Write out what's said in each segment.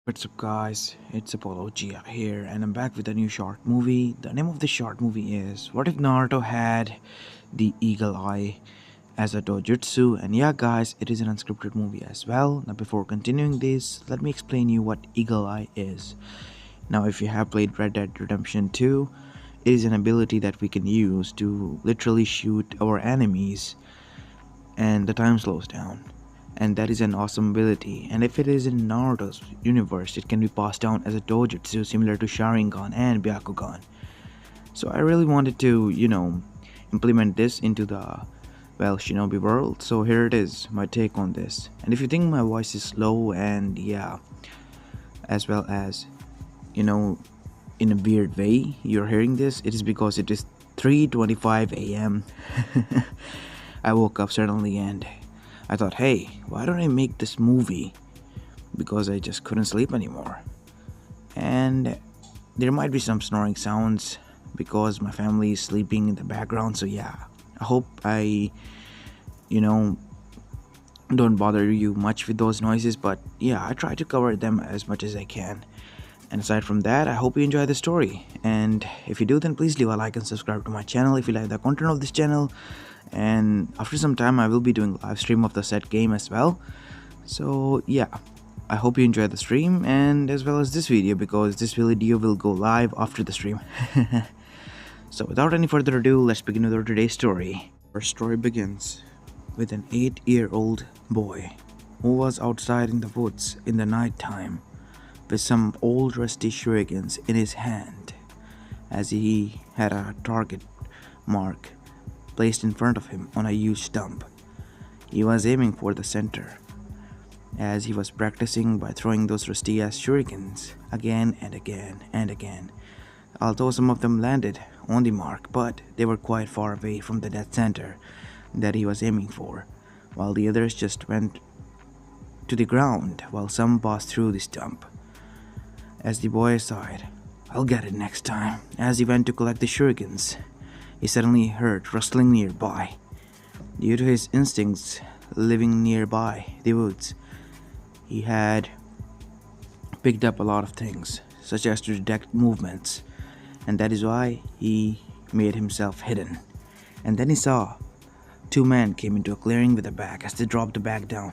What's up guys, it's Uchiha here and I'm back with a new short movie. The name of the short movie is What If Naruto Had the Eagle Eye as a dojutsu. And yeah guys, it is an unscripted movie as well. Now before continuing this, let me explain you what Eagle Eye is. Now if you have played Red Dead Redemption 2, it is an ability that we can use to literally shoot our enemies and the time slows down, and that is an awesome ability. And if it is in Naruto's universe, it can be passed down as a dojutsu similar to Sharingan and Byakugan. So I really wanted to, implement this into the shinobi world. So here it is, my take on this. And if you think my voice is low and as well as in a weird way you're hearing this, it is because it is 3:25 a.m. I woke up suddenly and I thought, hey, why don't I make this movie? Because I just couldn't sleep anymore. And there might be some snoring sounds because my family is sleeping in the background. So yeah, I hope I, you know, don't bother you much with those noises. But yeah, I try to cover them as much as I can. And aside from that, I hope you enjoy the story. And if you do, then please leave a like and subscribe to my channel if you like the content of this channel. And after some time, I will be doing live stream of the set game as well. So yeah, I hope you enjoy the stream and as well as this video, because this video will go live after the stream. So without any further ado, let's begin with our today's story. Our story begins with an 8-year-old boy who was outside in the woods in the night time with some old rusty shurikens in his hand, as he had a target mark placed in front of him on a huge stump. He was aiming for the center, as he was practicing by throwing those rusty ass shurikens again and again and again. Although some of them landed on the mark, but they were quite far away from the dead center that he was aiming for, while the others just went to the ground while some passed through the stump. As the boy sighed, "I'll get it next time," as he went to collect the shurikens, he suddenly heard rustling nearby. Due to his instincts living nearby the woods, he had picked up a lot of things, such as to detect movements, and that is why he made himself hidden. And then he saw two men came into a clearing with a bag. As they dropped the bag down,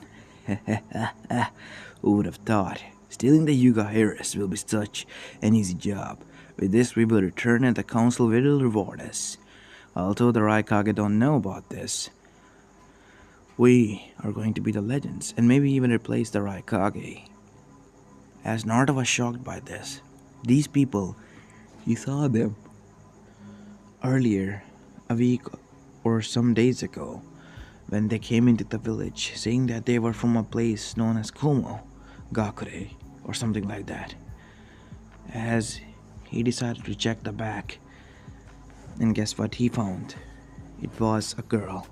who would have thought? Stealing the Yuga heiress will be such an easy job. With this we will return and the council will reward us. Although the Raikage don't know about this, we are going to be the legends and maybe even replace the Raikage. As Naruto was shocked by this, these people, he saw them earlier, a week or some days ago, when they came into the village, saying that they were from a place known as Kumo, Gakure, or something like that. As he decided to check the bag, and guess what he found? It was a girl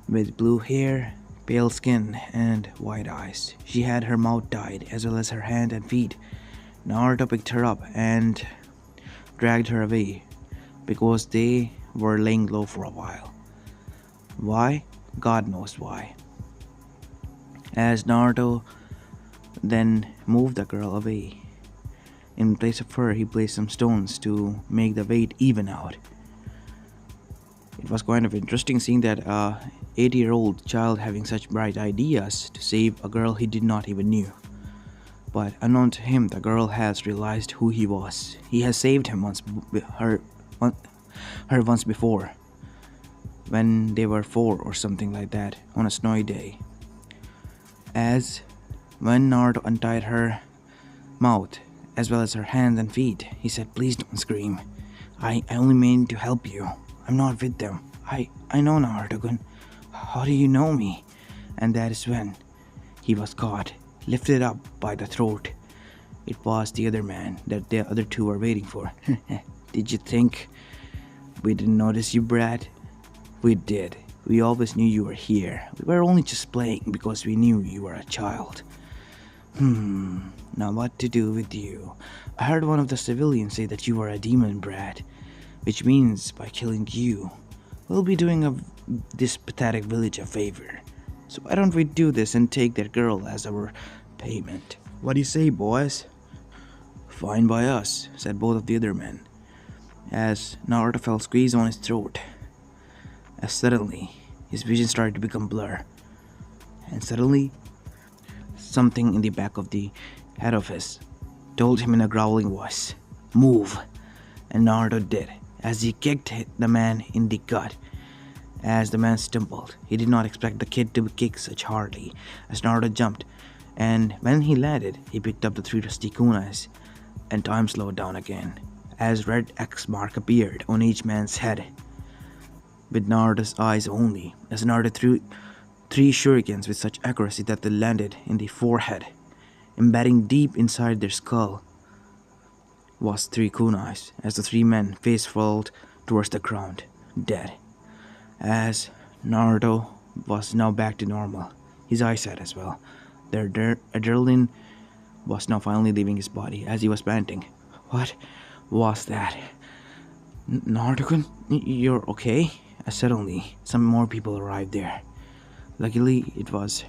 with blue hair, pale skin, and white eyes. She had her mouth tied as well as her hand and feet. Naruto picked her up and dragged her away because they were laying low for a while. Why? God knows why. As Naruto then moved the girl away, in place of her, he placed some stones to make the weight even out. It was kind of interesting seeing that 8-year-old child having such bright ideas to save a girl he did not even knew. But unknown to him, the girl has realized who he was. He has saved him her once before, when they were 4 or something like that, on a snowy day. As when Naruto untied her mouth as well as her hands and feet, he said, "Please don't scream. I only mean to help you. I'm not with them. I know Naruto-kun. How do you know me?" And that is when he was caught, lifted up by the throat. It was the other man that the other two were waiting for. "Did you think we didn't notice you, brat? We did. We always knew you were here. We were only just playing because we knew you were a child. Now what to do with you? I heard one of the civilians say that you were a demon brat, which means by killing you, we'll be doing this pathetic village a favor. So why don't we do this and take that girl as our payment?" What do you say, boys? Fine by us, said both of the other men, as Naruto felt squeezed on his throat. As suddenly, his vision started to become blur, and suddenly, something in the back of the head of his told him in a growling voice, "Move!" And Naruto did, as he kicked the man in the gut. As the man stumbled, he did not expect the kid to kick such hardly, as Naruto jumped, and when he landed, he picked up the three rusty kunais, and time slowed down again, as red X mark appeared on each man's head, with Naruto's eyes only, as Naruto threw three shurikens with such accuracy that they landed in the forehead, embedding deep inside their skull was three kunais, as the three men face fell towards the ground, dead. As Naruto was now back to normal, his eyesight as well. Their adrenaline was now finally leaving his body as he was panting. What was that? Naruto-kun, you're okay? As suddenly, some more people arrived there. Luckily, it was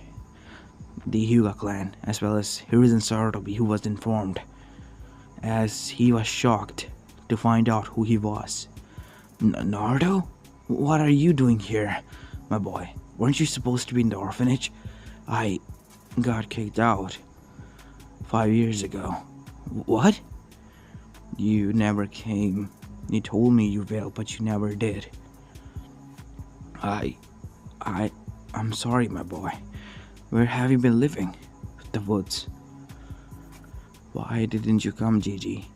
the Hyuga clan, as well as Hiruzen Sarutobi, who was informed, as he was shocked to find out who he was. Naruto? What are you doing here, my boy? Weren't you supposed to be in the orphanage? I got kicked out 5 years ago. What? You never came. You told me you will, but you never did. I'm sorry, my boy. Where have you been living? The woods. Why didn't you come, Gigi?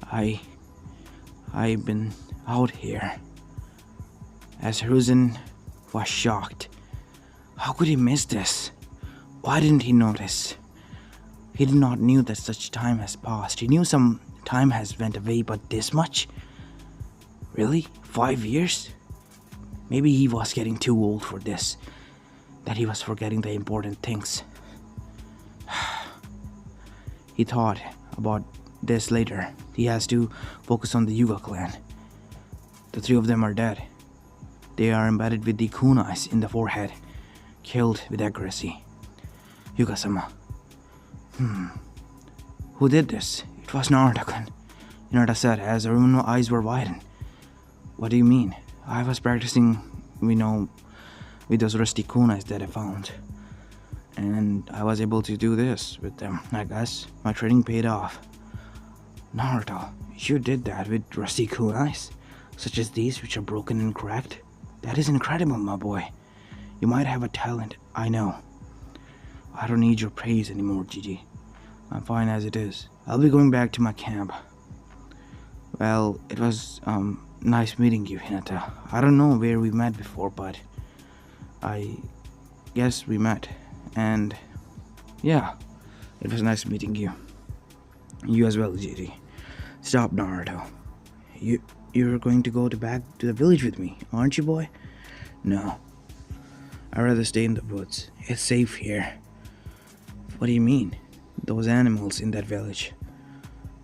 I've been out here. As Hiruzen was shocked. How could he miss this? Why didn't he notice? He did not knew that such time has passed. He knew some time has went away, but this much? Really? 5 years? Maybe he was getting too old for this. That he was forgetting the important things. He thought about this later. He has to focus on the Hyuga clan. The three of them are dead. They are embedded with the kunais in the forehead, killed with accuracy. Hyuga-sama. Who did this? It was Naruto-kun, Hinata said as everyone's eyes were widened. What do you mean? I was practicing, with those rusty kunais that I found. And I was able to do this with them. I guess my training paid off. Naruto, you did that with rusty kunais? Such as these, which are broken and cracked? That is incredible, my boy. You might have a talent, I know. I don't need your praise anymore, Gigi. I'm fine as it is. I'll be going back to my camp. Well, it was, nice meeting you, Hinata. I don't know where we met before, but I guess we met. And yeah, it was nice meeting you. You as well, Gigi. Stop, Naruto. You're going to go back to the village with me, aren't you, boy? No. I'd rather stay in the woods. It's safe here. What do you mean? Those animals in that village.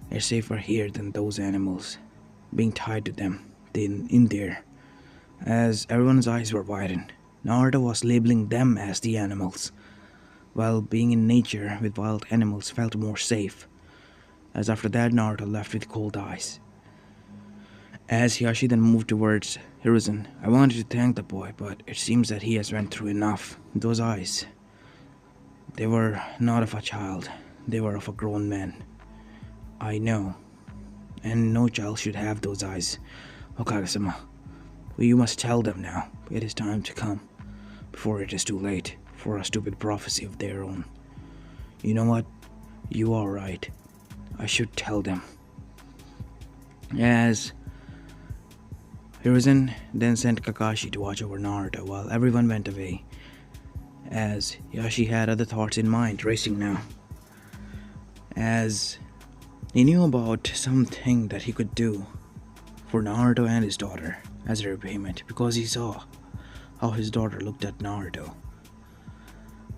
They're safer here than those animals being tied to them in there. As everyone's eyes were widened, Naruto was labeling them as the animals, while being in nature with wild animals felt more safe. As after that, Naruto left with cold eyes. As Hiyashi then moved towards Hiruzen, I wanted to thank the boy, but it seems that he has went through enough. Those eyes, they were not of a child, they were of a grown man. I know, and no child should have those eyes. Hokage-sama, you must tell them now. It is time to come, before it is too late for a stupid prophecy of their own. You know what? You are right. I should tell them. As Hiruzen then sent Kakashi to watch over Naruto while everyone went away, as Yashi had other thoughts in mind racing now, as he knew about something that he could do for Naruto and his daughter as a repayment, because he saw how his daughter looked at Naruto.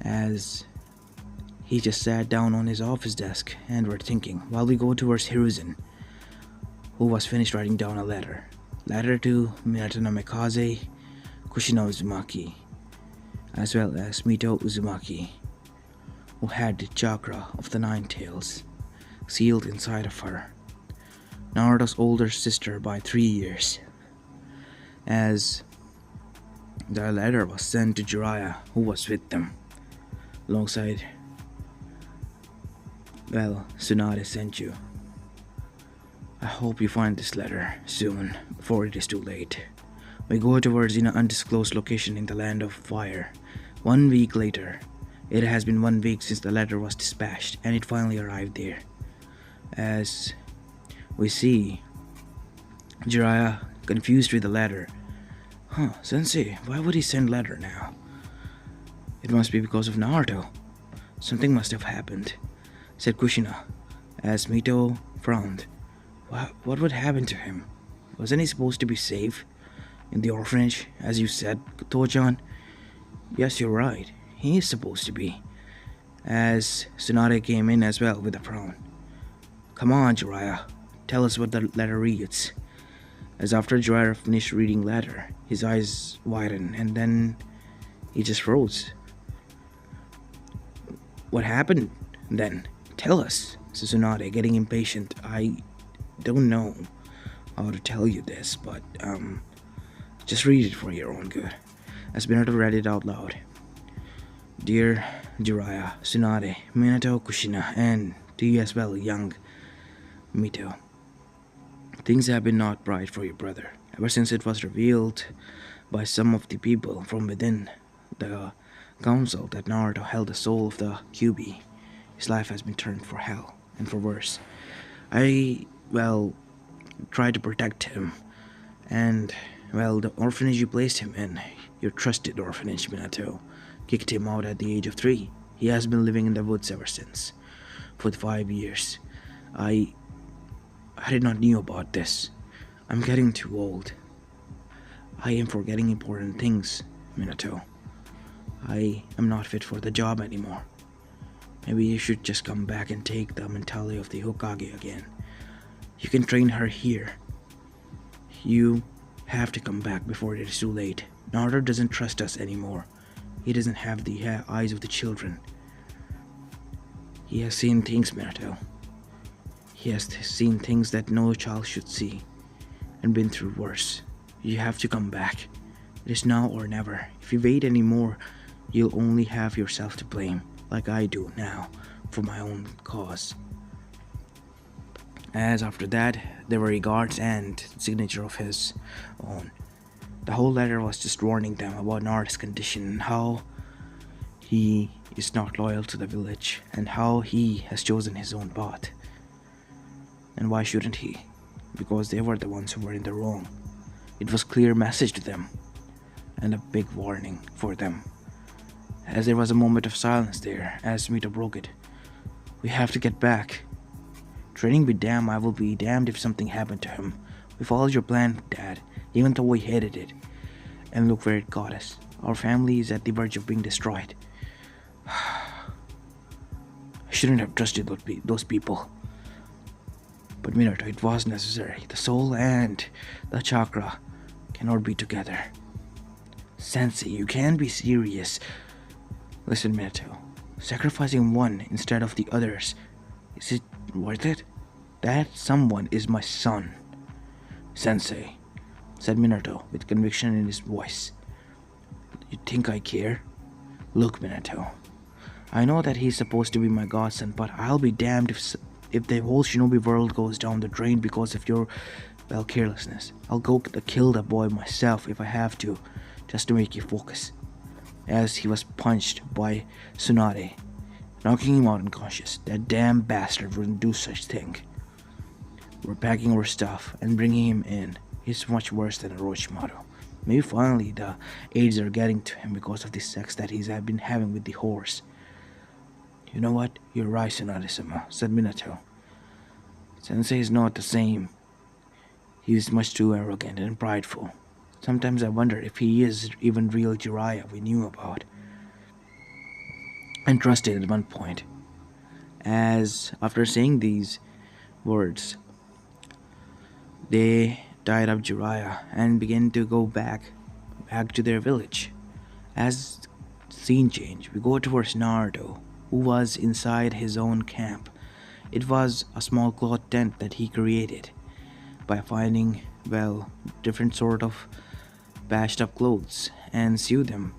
As he just sat down on his office desk and were thinking while we go towards Hiruzen, who was finished writing down a letter to Minato Namikaze, Kushino Uzumaki, as well as Mito Uzumaki, who had the chakra of the Nine Tails sealed inside of her. Naruto's older sister by 3 years. As the letter was sent to Jiraiya, who was with them, alongside, Tsunade sent you. I hope you find this letter soon, before it is too late. We go towards an undisclosed location in the Land of Fire. 1 week later. It has been 1 week since the letter was dispatched, and it finally arrived there. As we see Jiraiya confused with the letter. Sensei, why would he send letter now? It must be because of Naruto. Something must have happened, said Kushina, as Mito frowned. What would happen to him? Wasn't he supposed to be safe in the orphanage, as you said, Tojan? Yes, you're right. He is supposed to be. As Tsunade came in as well with a frown. Come on, Jiraiya. Tell us what the letter reads. As after Jiraiya finished reading letter, his eyes widened and then he just froze. What happened then? Tell us, said Tsunade, getting impatient. I don't know how to tell you this, but just read it for your own good. As Minato read it out loud. Dear Jiraiya, Tsunade, Minato, Kushina, and to you as well, young Mito. Things have been not bright for your brother. Ever since it was revealed by some of the people from within the council that Naruto held the soul of the QB, his life has been turned for hell, and for worse. I tried to protect him, and, the orphanage you placed him in, your trusted orphanage, Minato, kicked him out at the age of 3. He has been living in the woods ever since, for 5 years. I did not know about this. I'm getting too old. I am forgetting important things, Minato. I am not fit for the job anymore. Maybe you should just come back and take the mentality of the Hokage again. You can train her here. You have to come back before it is too late. Naruto doesn't trust us anymore. He doesn't have the eyes of the children. He has seen things, Minato. He has seen things that no child should see, and been through worse. You have to come back. It is now or never. If you wait anymore, you'll only have yourself to blame, like I do now, for my own cause. As after that, there were regards and signature of his own. The whole letter was just warning them about Naruto's condition and how he is not loyal to the village and how he has chosen his own path. And why shouldn't he? Because they were the ones who were in the wrong. It was a clear message to them and a big warning for them. As there was a moment of silence there as Mito broke it. We have to get back. Training be damned, I will be damned if something happened to him. We followed your plan, Dad, even though we hated it. And look where it got us. Our family is at the verge of being destroyed. I shouldn't have trusted those people. But Minato, it was necessary. The soul and the chakra cannot be together. Sensei, you can't be serious. Listen, Minato. Sacrificing one instead of the others, is it worth it? That someone is my son. Sensei, said Minato with conviction in his voice. You think I care? Look, Minato. I know that he's supposed to be my godson, but I'll be damned if the whole shinobi world goes down the drain because of your, carelessness. I'll go kill the boy myself if I have to, just to make you focus. As he was punched by Tsunade, knocking him out unconscious. That damn bastard wouldn't do such thing. We're packing our stuff and bringing him in. He's much worse than Orochimaru. Maybe finally the aids are getting to him because of the sex that he's been having with the horse. You know what? You're right, Tsunade-sama, said Minato. Sensei is not the same. He is much too arrogant and prideful. Sometimes I wonder if he is even real Jiraiya we knew about and trusted at one point. As after saying these words, they tied up Jiraiya and began to go back to their village. As scene change, we go towards Naruto who was inside his own camp. It was a small cloth tent that he created by finding, well, different sort of patched up clothes and sewed them,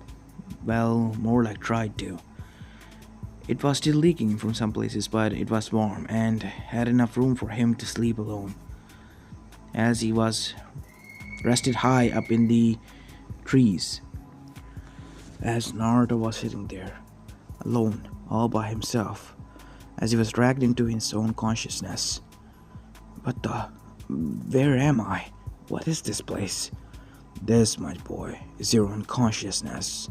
well, more like tried to. It was still leaking from some places, but it was warm and had enough room for him to sleep alone, as he was rested high up in the trees. As Naruto was sitting there, alone, all by himself, as he was dragged into his own consciousness. What the? Where am I? What is this place? This, my boy, is your unconsciousness.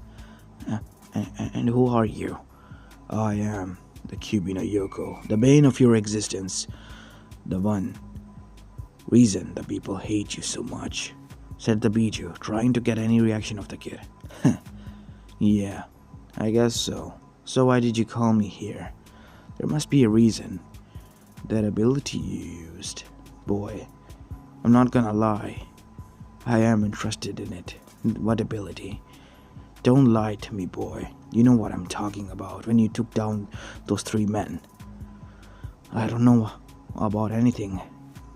And who are you? I am the Cubino Yoko, the bane of your existence. The one reason the people hate you so much, said the Biju, trying to get any reaction of the kid. Yeah, I guess so. So why did you call me here? There must be a reason. That ability you used. Boy, I'm not gonna lie. I am interested in it. What ability? Don't lie to me, boy. You know what I'm talking about when you took down those 3 men. I don't know about anything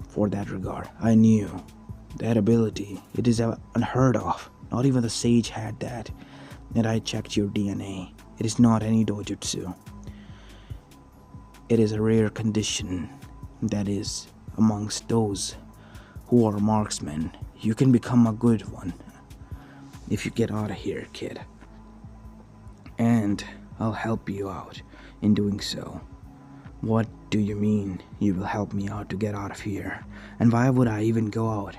for that regard. I knew that ability. It is unheard of. Not even the sage had that. And I checked your DNA. It is not any dojutsu. It is a rare condition that is amongst those who are marksmen. You can become a good one if you get out of here, kid. And I'll help you out in doing so. What do you mean you will help me out to get out of here? And why would I even go out?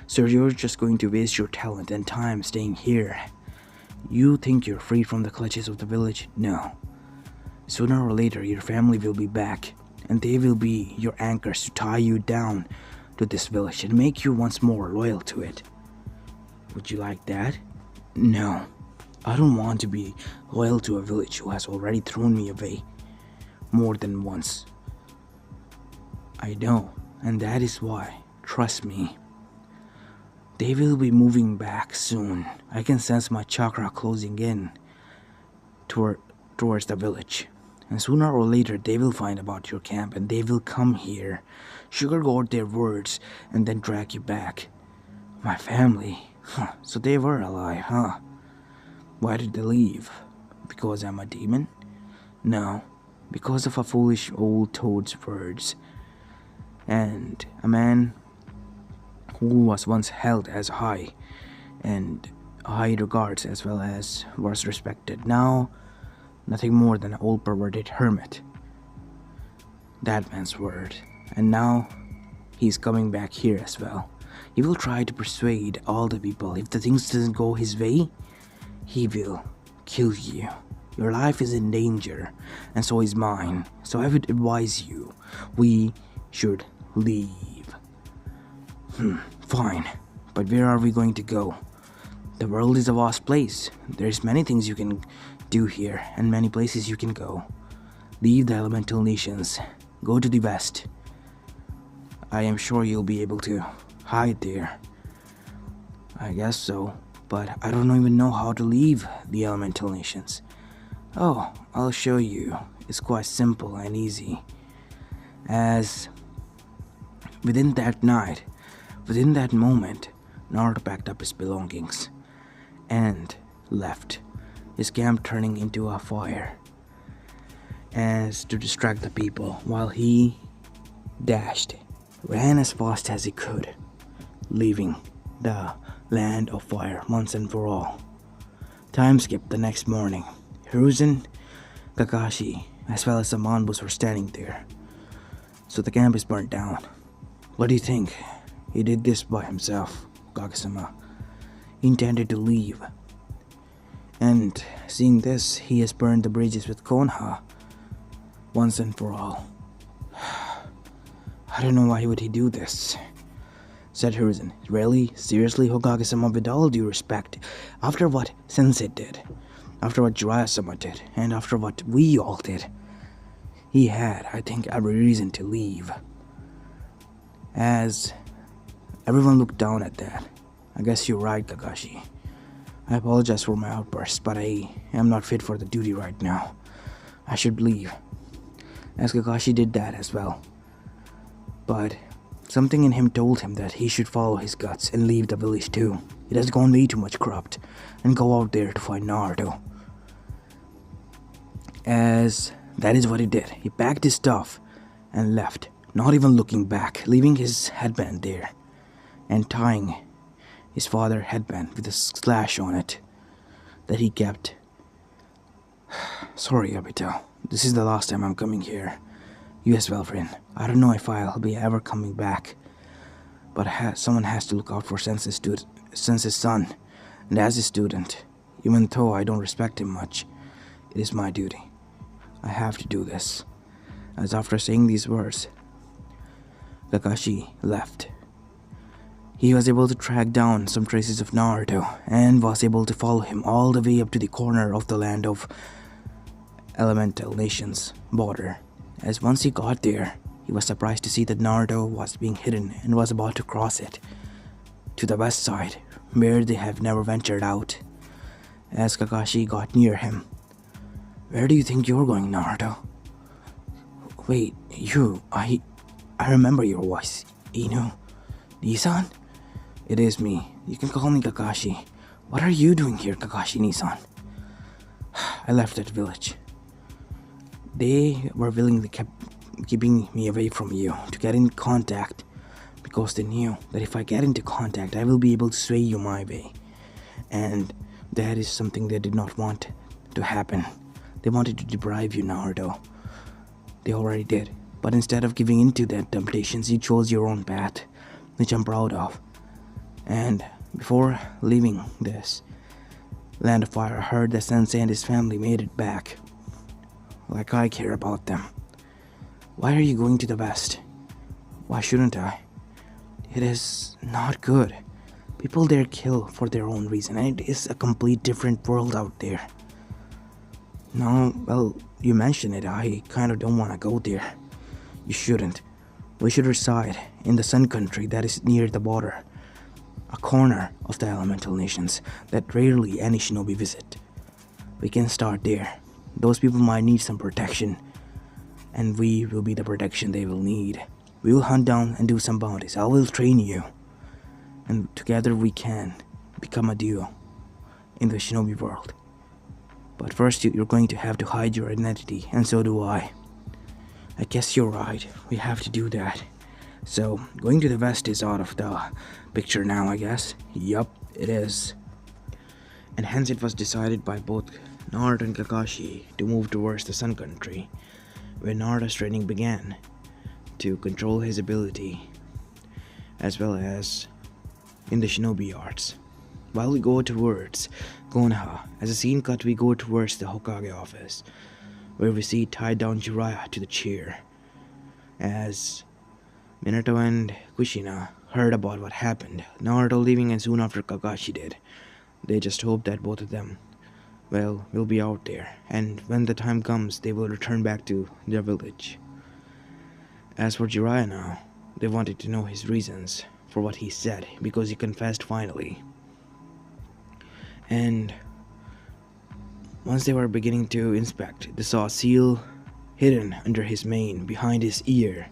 So you're just going to waste your talent and time staying here? You think you're free from the clutches of the village? No. Sooner or later your family will be back, and they will be your anchors to tie you down to this village and make you once more loyal to it. Would you like that? No. I don't want to be loyal to a village who has already thrown me away more than once. I know, and that is why, trust me, they will be moving back soon. I can sense my chakra closing in towards the village. And sooner or later they will find about your camp and they will come here, sugarcoat their words, and then drag you back. My family? So they were alive, huh? Why did they leave? Because I'm a demon? No, because of a foolish old toad's words. And a man who was once held as high and high regards as well as was respected, now nothing more than an old perverted hermit. That man's word. And now he's coming back here as well. He will try to persuade all the people. If the things doesn't go his way, he will kill you. Your life is in danger, and so is mine. So I would advise you, we should leave. Fine, but where are we going to go? The world is a vast place. There's many things you can do here, and many places you can go. Leave the elemental nations. Go to the west. I am sure you'll be able to hide there. I guess so, but I don't even know how to leave the elemental nations. Oh, I'll show you. It's quite simple and easy. As within that night, within that moment, Naruto packed up his belongings and left, his camp turning into a fire as to distract the people, while he ran as fast as he could, leaving the land of fire once and for all. Time skipped the next morning. Hiruzen, Kakashi, as well as the Manbus were standing there. So the camp is burnt down. What do you think? He did this by himself, Kage-sama. He intended to leave. And seeing this, he has burned the bridges with Konoha once and for all. I don't know why would he do this, said Hiruzen. Really? Seriously, Hokage-sama, with all due respect, after what Sensei did, after what Jiraiya-sama did, and after what we all did, he had, I think, every reason to leave. As everyone looked down at that. I guess you're right, Kakashi. I apologize for my outburst, but I am not fit for the duty right now. I should leave, as Kakashi did that as well. But something in him told him that he should follow his guts and leave the village too. It has gone way too much corrupt, and go out there to find Naruto. As that is what he did. He packed his stuff and left, not even looking back, leaving his headband there and tying his father's headband with a slash on it that he kept. Sorry, Obito. This is the last time I'm coming here. You as well, friend. I don't know if I'll be ever coming back, but someone has to look out for Sensei's son, and as a student, even though I don't respect him much, it is my duty. I have to do this. As after saying these words, Kakashi left. He was able to track down some traces of Naruto and was able to follow him all the way up to the corner of the land of Elemental Nation's border. As once he got there, he was surprised to see that Naruto was being hidden and was about to cross it to the west side, where they have never ventured out. As Kakashi got near him, "Where do you think you're going, Naruto?" "Wait, I remember your voice, Inu. Nissan?" "It is me. You can call me Kakashi. What are you doing here, Kakashi Nissan?" "I left that village. They were willingly keeping me away from you to get in contact because they knew that if I get into contact, I will be able to sway you my way. And that is something they did not want to happen. They wanted to deprive you, Naruto. They already did. But instead of giving in to their temptations, you chose your own path, which I'm proud of. And before leaving this land of fire, I heard that Sensei and his family made it back. Like I care about them. Why are you going to the west? Why shouldn't I? It is not good. People there kill for their own reason, and it is a complete different world out there. No, well, you mention it, I kind of don't want to go there. You shouldn't. We should reside in the Sun Country that is near the border, a corner of the Elemental Nations that rarely any shinobi visit. We can start there. Those people might need some protection, and we will be the protection they will need. We will hunt down and do some bounties. I will train you, and together we can become a duo in the shinobi world. But first you're going to have to hide your identity, and so do I. I guess you're right, we have to do that. So, going to the west is out of the picture now, I guess. Yup, it is. And hence it was decided by both Naruto and Kakashi to move towards the Sun Country, where Naruto's training began, to control his ability, as well as in the shinobi arts. While we go towards Konoha, as a scene cut we go towards the Hokage office, where we see tied down Jiraiya to the chair. As Minato and Kushina heard about what happened, Naruto leaving and soon after Kakashi did. They just hope that both of them, well, will be out there, and when the time comes, they will return back to their village. As for Jiraiya now, they wanted to know his reasons for what he said, because he confessed finally. And once they were beginning to inspect, they saw a seal hidden under his mane, behind his ear.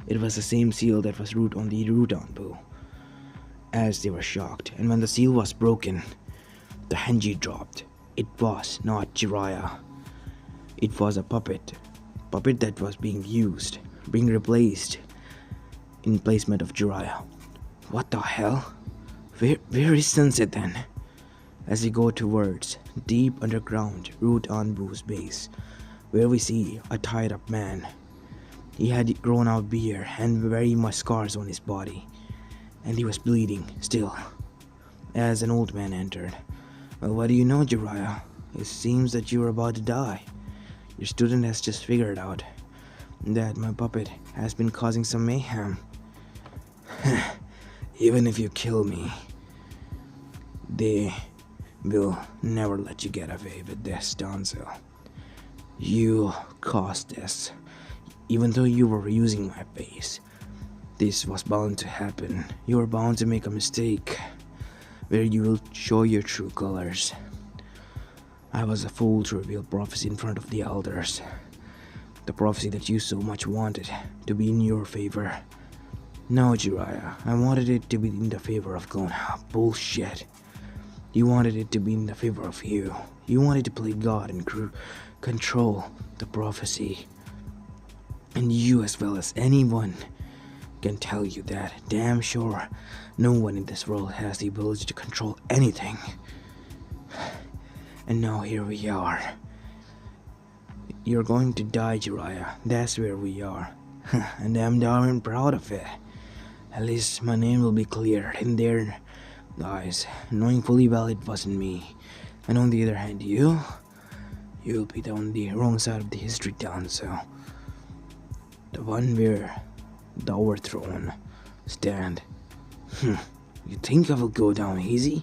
It was the same seal that was on the Rudanbu. As they were shocked, and when the seal was broken, the Henji dropped. It was not Jiraiya. It was a puppet that was being used, being replaced in placement of Jiraiya. What the hell? Where is Sensei then? As we go towards deep underground Rudanbu's base, where we see a tied up man. He had grown out beard and very much scars on his body, and he was bleeding still. As an old man entered. "Well, what do you know, Jiraiya? It seems that you are about to die. Your student has just figured out that my puppet has been causing some mayhem. Even if you kill me, they will never let you get away with this, Danzo. You caused this. Even though you were using my face, this was bound to happen. You were bound to make a mistake where you will show your true colors. I was a fool to reveal prophecy in front of the elders. The prophecy that you so much wanted to be in your favor. No, Jiraiya, I wanted it to be in the favor of Konoha. Bullshit. You wanted it to be in the favor of you. You wanted to play God and control the prophecy. And you, as well as anyone, can tell you that. Damn sure, no one in this world has the ability to control anything. And now here we are. You're going to die, Jiraiya. That's where we are. And I'm darn proud of it. At least my name will be cleared in their eyes, knowing fully well it wasn't me. And on the other hand, you'll be on the wrong side of the history done, so the one where the overthrown stand. You think I will go down easy?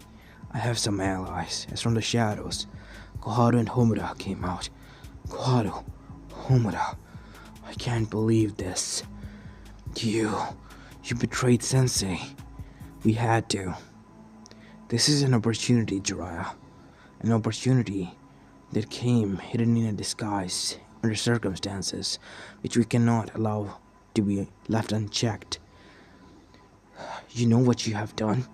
I have some allies, as from the shadows. Koharu and Homura came out. Koharu, Homura, I can't believe this. You betrayed Sensei. We had to. This is an opportunity, Jiraiya. An opportunity that came hidden in a disguise under circumstances which we cannot allow to be left unchecked. You know what you have done?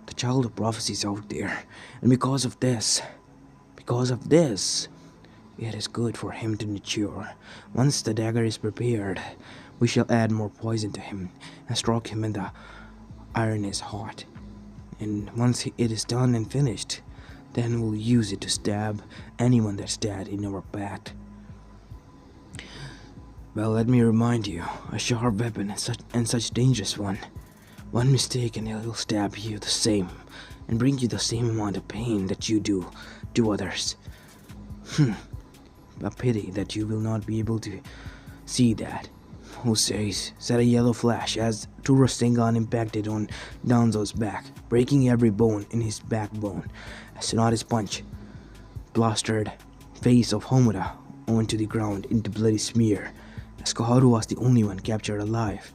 The child of prophecy is out there, and because of this, it is good for him to mature. Once the dagger is prepared, we shall add more poison to him and stroke him when the iron is hot. And once it is done and finished, then we'll use it to stab anyone that's dead in our path. Well, let me remind you, a sharp weapon and such dangerous one. One mistake and it will stab you the same, and bring you the same amount of pain that you do to others. A pity that you will not be able to see that. Who said a yellow flash as two Rasengan impacted on Danzo's back, breaking every bone in his backbone. As Tsunade's punch plastered face of Homura onto the ground into bloody smear, as Koharu was the only one captured alive,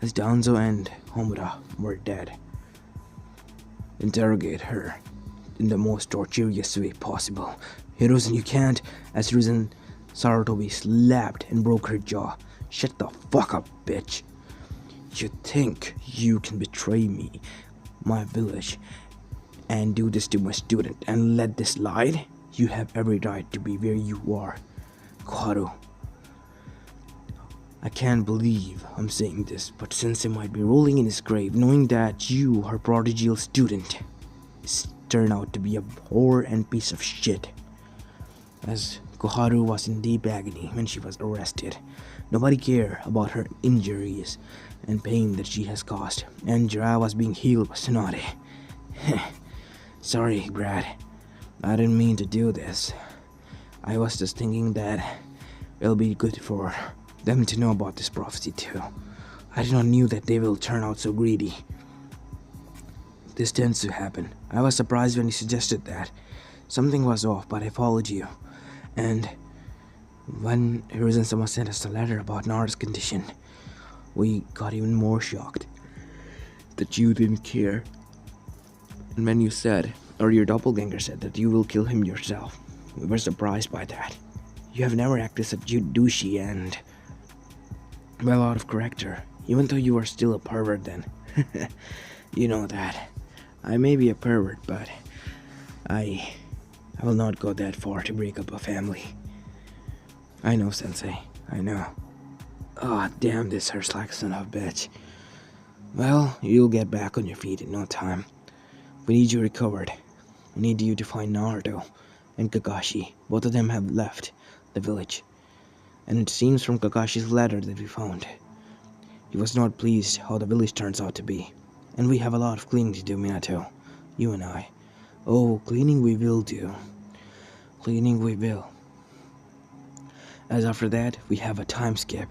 as Danzo and Homura were dead. Interrogate her in the most torturous way possible. Hiruzen, you can't, as Hiruzen Sarutobi slapped and broke her jaw. Shut the fuck up, bitch. You think you can betray me, my village, and do this to my student and let this slide? You have every right to be where you are, Koharu. I can't believe I'm saying this, but Sensei might be rolling in his grave knowing that you, her prodigal student, turned out to be a whore and piece of shit. As Koharu was in deep agony when she was arrested. Nobody cared about her injuries and pain that she has caused, and Jiraiya was being healed by Tsunade. Sorry, Brad. I didn't mean to do this. I was just thinking that it'll be good for them to know about this prophecy too. I did not knew that they will turn out so greedy. This tends to happen. I was surprised when you suggested that. Something was off, but I followed you. And when Hiruzen-sama sent us a letter about Naruto's condition, we got even more shocked that you didn't care. And when you said, or your doppelganger said, that you will kill him yourself, we were surprised by that. You have never acted such douchey and well out of character, even though you are still a pervert then. You know that. I may be a pervert, but I will not go that far to break up a family. I know, Sensei. I know. Oh, damn this Herslack son of a bitch. Well, you'll get back on your feet in no time. We need you recovered. We need you to find Naruto and Kakashi. Both of them have left the village. And it seems from Kakashi's letter that we found, he was not pleased how the village turns out to be. And we have a lot of cleaning to do, Minato. You and I. Oh, cleaning we will do. Cleaning we will. As after that, we have a time skip.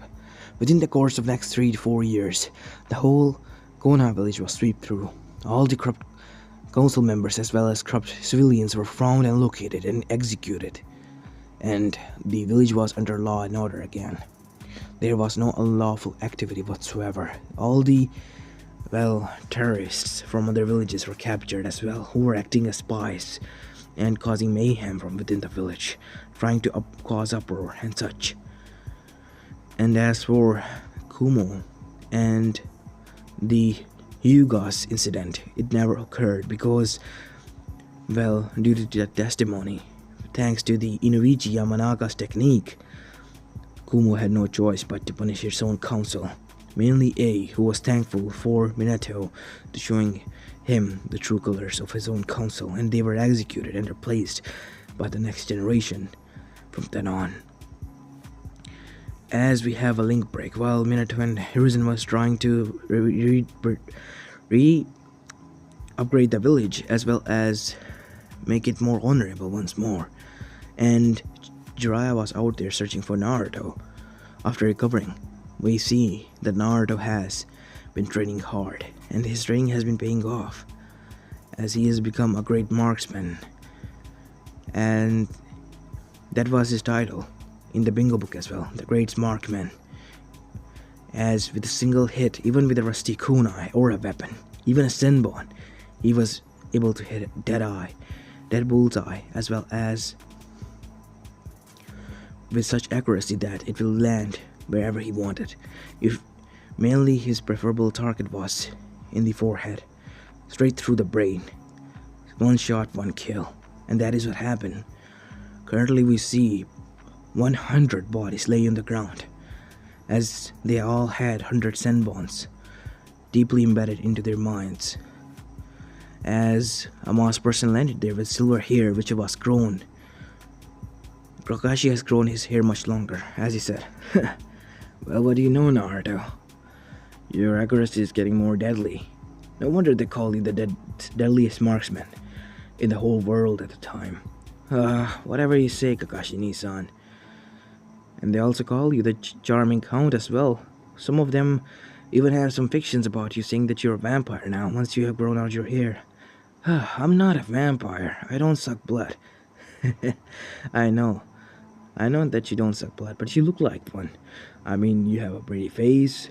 Within the course of next 3 to 4 years, the whole Konoha village was swept through. All the corrupt council members as well as corrupt civilians were found and located and executed. And the village was under law and order again. There was no unlawful activity whatsoever. All the, terrorists from other villages were captured as well, who were acting as spies and causing mayhem from within the village, trying to cause uproar and such. And as for Kumo and the Hyuga's incident, it never occurred because, well, due to that testimony, thanks to the Inuichi Yamanaga's technique, Kumo had no choice but to punish his own council, mainly A, who was thankful for Minato to showing him the true colors of his own council, and they were executed and replaced by the next generation from then on. As we have a link break, while Minato and Hiruzen was trying to upgrade the village as well as make it more honorable once more, and Jiraiya was out there searching for Naruto. After recovering, we see that Naruto has been training hard, and his training has been paying off, as he has become a great marksman, and that was his title in the bingo book as well, the great marksman. As with a single hit, even with a rusty kunai or a weapon, even a senbon, he was able to hit a dead bullseye, as well as with such accuracy that it will land wherever he wanted. If mainly his preferable target was in the forehead, straight through the brain. One shot, one kill, and that is what happened. Currently we see 100 bodies lay on the ground, as they all had 100 senbons deeply embedded into their minds. As a masked person landed there with silver hair which was grown. Kakashi has grown his hair much longer, as he said. Well, what do you know, Naruto? Your accuracy is getting more deadly. No wonder they call you the deadliest marksman in the whole world at the time. Whatever you say, Kakashi-ni-san. And they also call you the charming count as well. Some of them even have some fictions about you, saying that you're a vampire now once you have grown out your hair. I'm not a vampire. I don't suck blood. I know that you don't suck blood, but you look like one. I mean, you have a pretty face.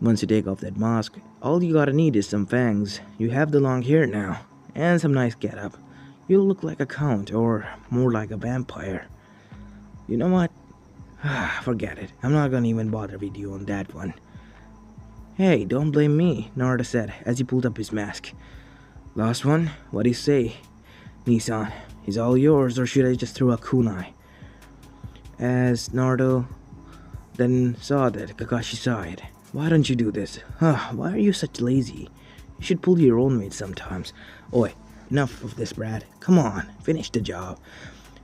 Once you take off that mask, all you gotta need is some fangs. You have the long hair now, and some nice getup. You'll look like a count, or more like a vampire. You know what? Forget it. I'm not gonna even bother with you on that one. Hey, don't blame me, Naruto said as he pulled up his mask. Last one? What do you say? Nissan, is all yours, or should I just throw a kunai? As Naruto then saw that Kakashi sighed. Why don't you do this? Why are you such lazy? You should pull your own weight sometimes. Oi, enough of this, Brad. Come on, finish the job.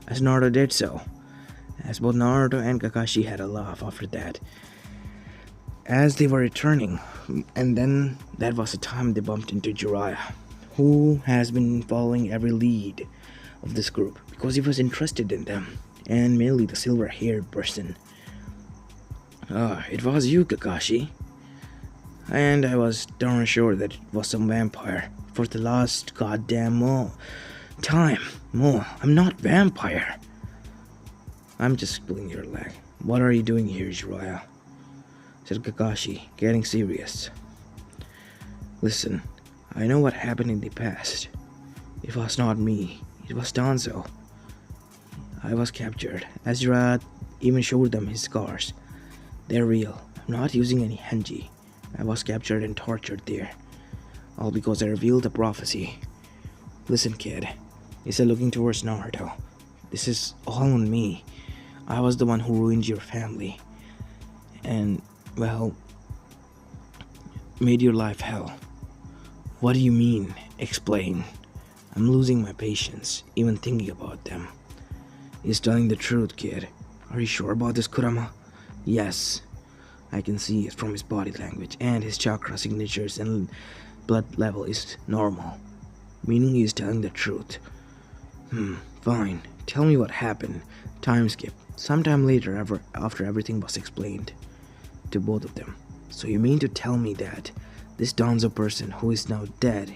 As Naruto did so, as both Naruto and Kakashi had a laugh after that, as they were returning, and then that was the time they bumped into Jiraiya, who has been following every lead of this group because he was interested in them, and mainly the silver-haired person. It was you, Kakashi. And I was darn sure that it was some vampire for the last goddamn time. I'm not vampire. I'm just pulling your leg. What are you doing here, Jiraiya? Said Kakashi, getting serious. Listen, I know what happened in the past. It was not me. It was Danzo. I was captured, as Jiraiya even showed them his scars. They're real. I'm not using any henji. I was captured and tortured there. All because I revealed the prophecy. Listen, kid, he said, looking towards Naruto. This is all on me. I was the one who ruined your family. And, well, made your life hell. What do you mean? Explain. I'm losing my patience, even thinking about them. He's telling the truth, kid. Are you sure about this, Kurama? Yes. I can see it from his body language, and his chakra signatures and blood level is normal. Meaning he is telling the truth. Fine. Tell me what happened. Time skip. Sometime later, after everything was explained to both of them. So you mean to tell me that this Danzo person who is now dead,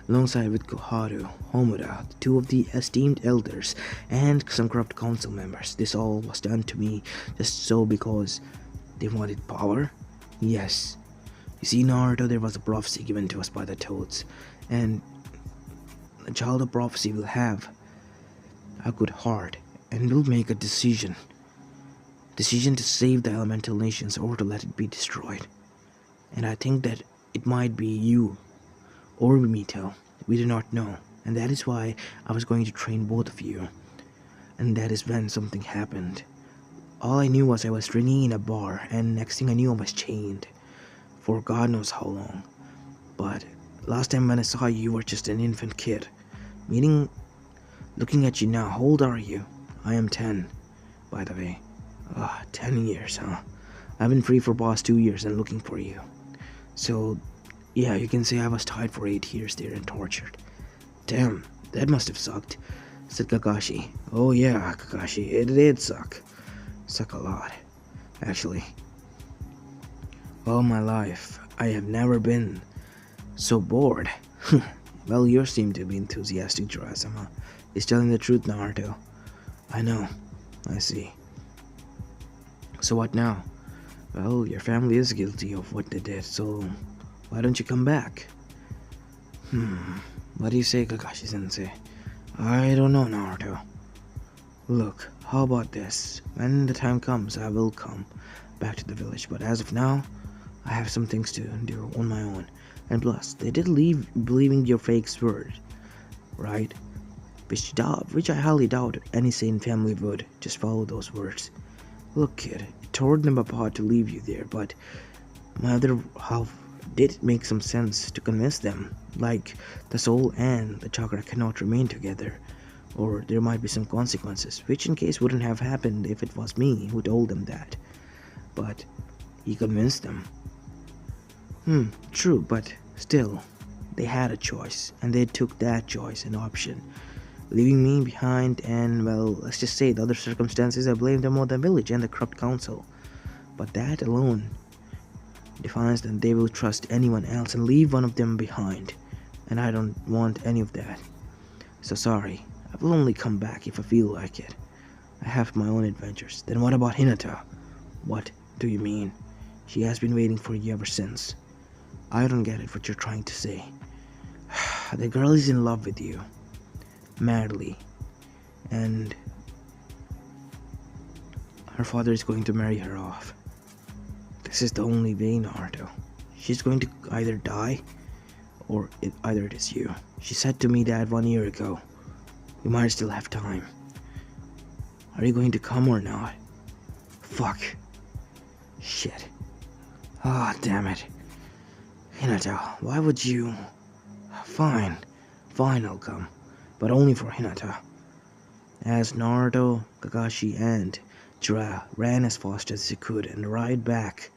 alongside with Koharu, Homura, two of the esteemed elders, and some corrupt council members, this all was done to me just so because they wanted power? Yes. You see, Naruto, there was a prophecy given to us by the Toads, and a child of prophecy will have a good heart, and will make a decision. Decision to save the elemental nations or to let it be destroyed. And I think that it might be you or Mito. We do not know. And that is why I was going to train both of you. And that is when something happened. All I knew was I was drinking in a bar, and next thing I knew I was chained. For God knows how long. But last time when I saw you, you were just an infant kid. Meaning, looking at you now, how old are you? I am 10, by the way. 10 years, huh? I've been free for past 2 years and looking for you. So, yeah, you can say I was tied for 8 years there and tortured. Damn, that must have sucked, said Kakashi. Oh yeah, Kakashi, it did suck. Suck a lot, actually. All my life, I have never been so bored. Well, you seem to be enthusiastic, Jiraiya. He's telling the truth, Naruto. I know. I see. So what now? Well, your family is guilty of what they did, so why don't you come back? What do you say, Kakashi-sensei? I don't know, Naruto. Look, how about this? When the time comes, I will come back to the village, but as of now, I have some things to do on my own. And plus, they did leave believing your fake word, right? Which I highly doubt any sane family would just follow those words. Look, kid, it tore them apart to leave you there, but my other half did make some sense to convince them, like the soul and the chakra cannot remain together, or there might be some consequences, which in case wouldn't have happened if it was me who told them that. But he convinced them. True, but still, they had a choice, and they took that choice and option, leaving me behind, and well, let's just say the other circumstances I blame them on the village and the corrupt council. But that alone defines that they will trust anyone else and leave one of them behind, and I don't want any of that. So sorry, I will only come back if I feel like it. I have my own adventures. Then what about Hinata? What do you mean? She has been waiting for you ever since. I don't get it what you're trying to say. The girl is in love with you. Madly. And her father is going to marry her off. This is the only way, Naruto. She's going to either die, or either it is you. She said to me that 1 year ago. We might still have time. Are you going to come or not? Fuck. Shit. Damn it. Hinata, why would you... Fine, I'll come. But only for Hinata. As Naruto, Kakashi, and Jiraiya ran as fast as they could and arrived back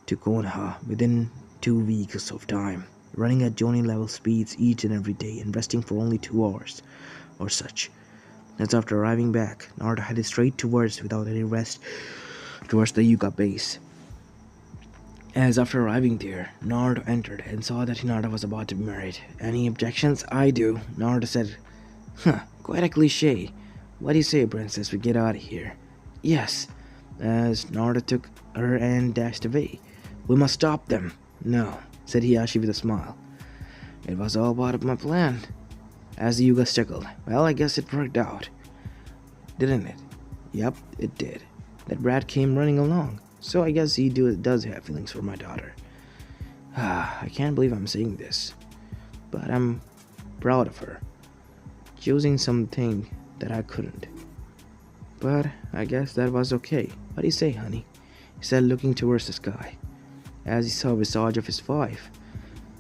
to Konoha within 2 weeks of time, running at Jonin level speeds each and every day and resting for only 2 hours or such. As after arriving back, Naruto headed straight without any rest, towards the Yuga base. As after arriving there, Naruto entered and saw that Hinata was about to be married. Any objections? I do. Naruto said, quite a cliche. What do you say, princess, we get out of here? Yes. As Naruto took her and dashed away. We must stop them. No, said Hiyashi with a smile. It was all part of my plan. As the Yuga chuckled. Well, I guess it worked out. Didn't it? Yep, it did. That brat came running along. So I guess he does have feelings for my daughter. I can't believe I'm saying this. But I'm proud of her. Choosing something that I couldn't. But I guess that was okay. What do you say, honey? He said, looking towards the sky, as he saw a visage of his wife,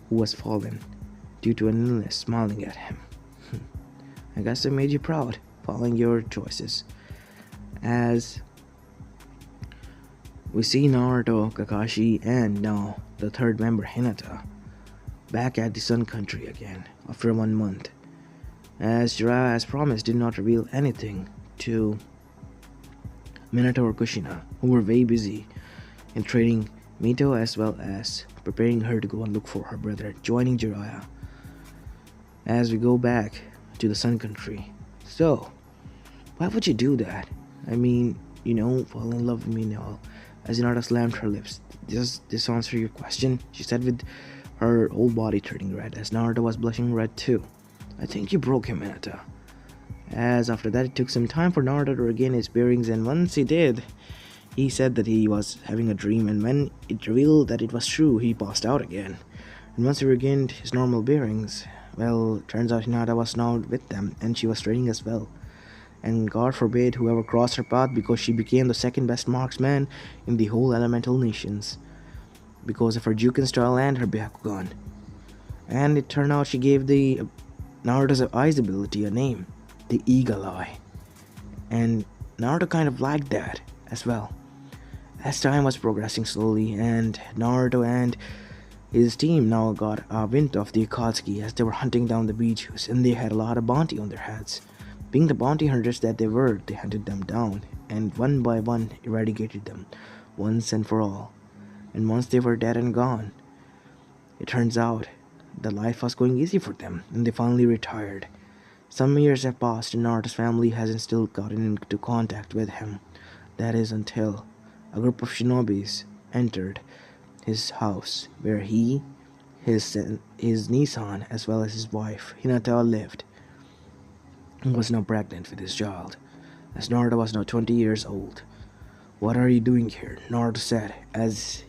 who was fallen due to an illness, smiling at him. I guess I made you proud, following your choices. As we see Naruto, Kakashi, and now the third member, Hinata, back at the Sun Country again after 1 month. As Jiraiya, as promised, did not reveal anything to Minato or Kushina, who were very busy in training Mito as well as preparing her to go and look for her brother, joining Jiraiya. As we go back to the Sun Country. So, why would you do that? I mean, fall in love with me now. As Hinata slammed her lips. Does this answer your question? She said with her whole body turning red, as Naruto was blushing red too. I think you broke him, Hinata. As after that, it took some time for Naruto to regain his bearings, and once he did, he said that he was having a dream, and when it revealed that it was true, he passed out again. And once he regained his normal bearings, well, turns out Hinata was now with them, and she was training as well. And God forbid whoever crossed her path, because she became the second best marksman in the whole elemental nations, because of her Juken style and her Byakugan. And it turned out she gave the Naruto's eyes ability a name, the Eagle Eye. And Naruto kind of liked that as well. As time was progressing slowly, and Naruto and his team now got a wind of the Akatsuki as they were hunting down the Bijus, and they had a lot of bounty on their heads. Being the bounty hunters that they were, they hunted them down, and one by one eradicated them, once and for all. And once they were dead and gone, it turns out that life was going easy for them, and they finally retired. Some years have passed, and Naruto's family hasn't still gotten into contact with him. That is until a group of shinobis entered his house, where he, his Nissan, as well as his wife, Hinata, lived, and was now pregnant with his child, as Naruto was now 20 years old. "What are you doing here?" Naruto said, as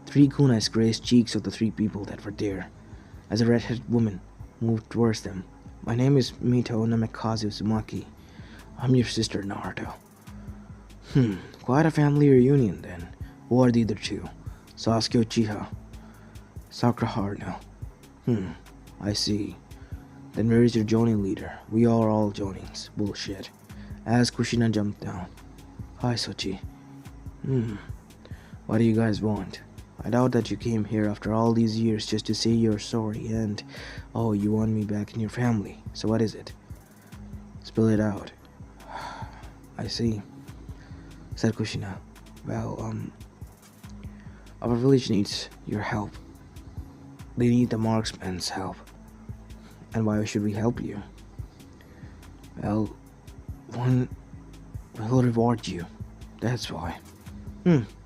3 kunais grazed cheeks of the 3 people that were there, as a red-headed woman moved towards them. "My name is Mito Namikazu Uzumaki. I'm your sister, Naruto." Quite a family reunion then. Who are the other 2? Sasuke Uchiha, Sakura Haruno. I see. Then where is your Jonin leader? We are all Jonins. Bullshit. As Kushina jumped down. "Hi, Sochi." What do you guys want? I doubt that you came here after all these years just to say you're sorry and, oh, you want me back in your family. So what is it? Spill it out. I see, said Kushina. Well, our village needs your help. They need the Marksman's help. And why should we help you? Well, one will reward you. That's why.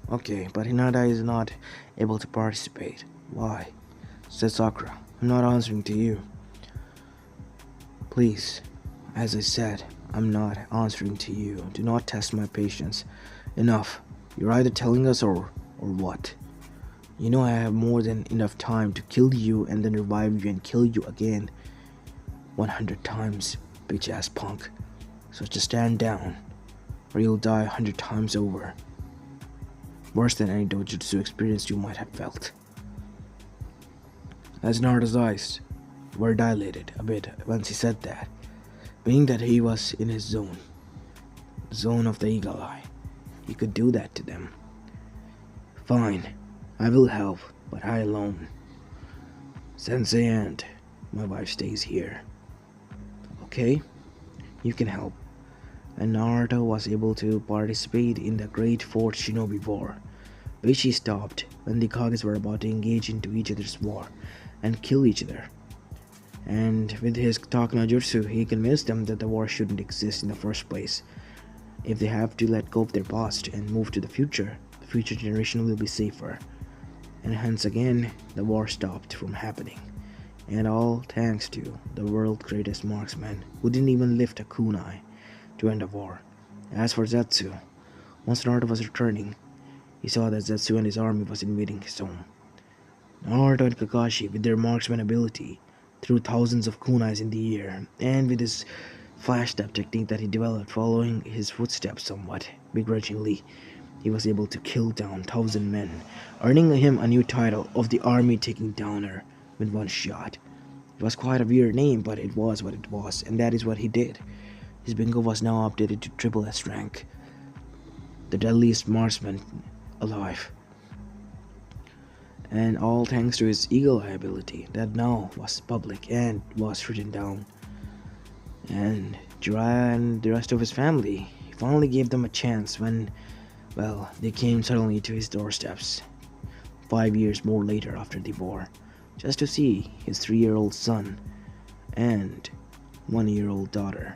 Okay, but Hinata is not able to participate. Why? Said Sakura. I'm not answering to you. Please, as I said, I'm not answering to you. Do not test my patience. Enough. You're either telling us or what? You know I have more than enough time to kill you and then revive you and kill you again 100 times, bitch-ass punk. So just stand down, or you'll die 100 times over. Worse than any dojutsu experience you might have felt. As Naruto's eyes were dilated a bit once he said that, being that he was in his zone of the Eagle Eye, he could do that to them. Fine, I will help, but I alone. Sensei and my wife stays here. Okay, you can help. And Naruto was able to participate in the Great Fourth Shinobi War, which he stopped when the Kages were about to engage into each other's war and kill each other. And with his Talk no Jutsu, he convinced them that the war shouldn't exist in the first place. If they have to let go of their past and move to the future generation will be safer. And hence again, the war stopped from happening. And all thanks to the world's greatest marksman, who didn't even lift a kunai to end the war. As for Zetsu, once Naruto was returning, he saw that Zetsu and his army was invading his home. Naruto and Kakashi, with their marksman ability, threw thousands of kunais in the air, and with his flash step technique that he developed following his footsteps somewhat begrudgingly, he was able to kill down 1,000 men, earning him a new title of the Army Taking Downer with one shot. It was quite a weird name, but it was what it was, and that is what he did. His bingo was now updated to Triple S rank, the deadliest marksman alive. And all thanks to his Eagle Eye ability that now was public and was written down. And Jiraiya and the rest of his family, he finally gave them a chance when, well, they came suddenly to his doorsteps 5 years more later after the war, just to see his 3-year-old son and 1-year-old daughter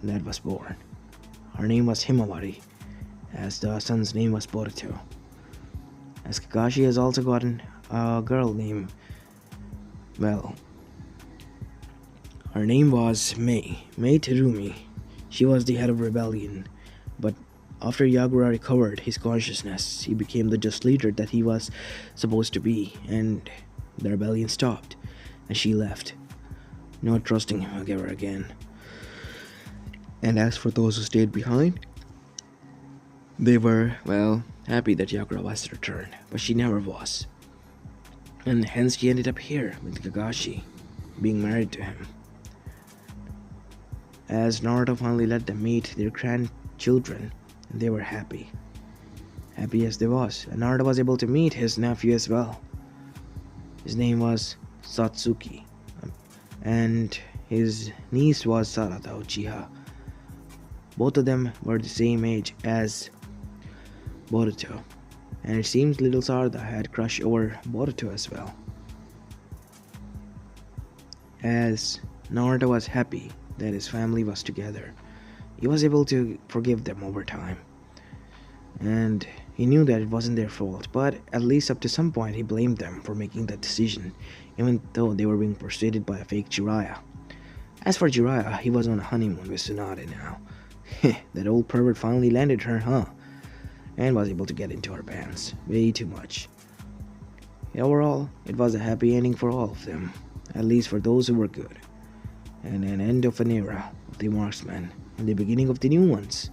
that was born. Her name was Himawari, as the son's name was Boruto. As Kakashi has also gotten a girl named, well, Her name was Mei Terumi. She was the head of rebellion, but after Yagura recovered his consciousness, he became the just leader that he was supposed to be, and the rebellion stopped, and she left, not trusting him ever again. And as for those who stayed behind, they were, well, happy that Yagura was returned, but she never was. And hence she ended up here with Kakashi, being married to him. As Naruto finally let them meet their grandchildren, they were happy. Happy as they was. And Naruto was able to meet his nephew as well. His name was Satsuki. And his niece was Sarada Uchiha. Both of them were the same age as Boruto. And it seems little Sarada had crush over Boruto as well. As Naruto was happy that his family was together, he was able to forgive them over time. And he knew that it wasn't their fault, but at least up to some point he blamed them for making that decision, even though they were being persuaded by a fake Jiraiya. As for Jiraiya, he was on a honeymoon with Tsunade now. That old pervert finally landed her, huh? And was able to get into her pants. Way too much. Overall, it was a happy ending for all of them, at least for those who were good. And an end of an era of the Marksman, and the beginning of the new ones.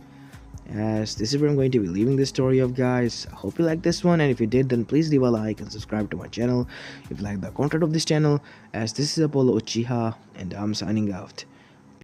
As this is where I'm going to be leaving this story of, guys. I hope you liked this one, and if you did, then please leave a like and subscribe to my channel if you like the content of this channel. As this is Apollo Uchiha, and I'm signing out.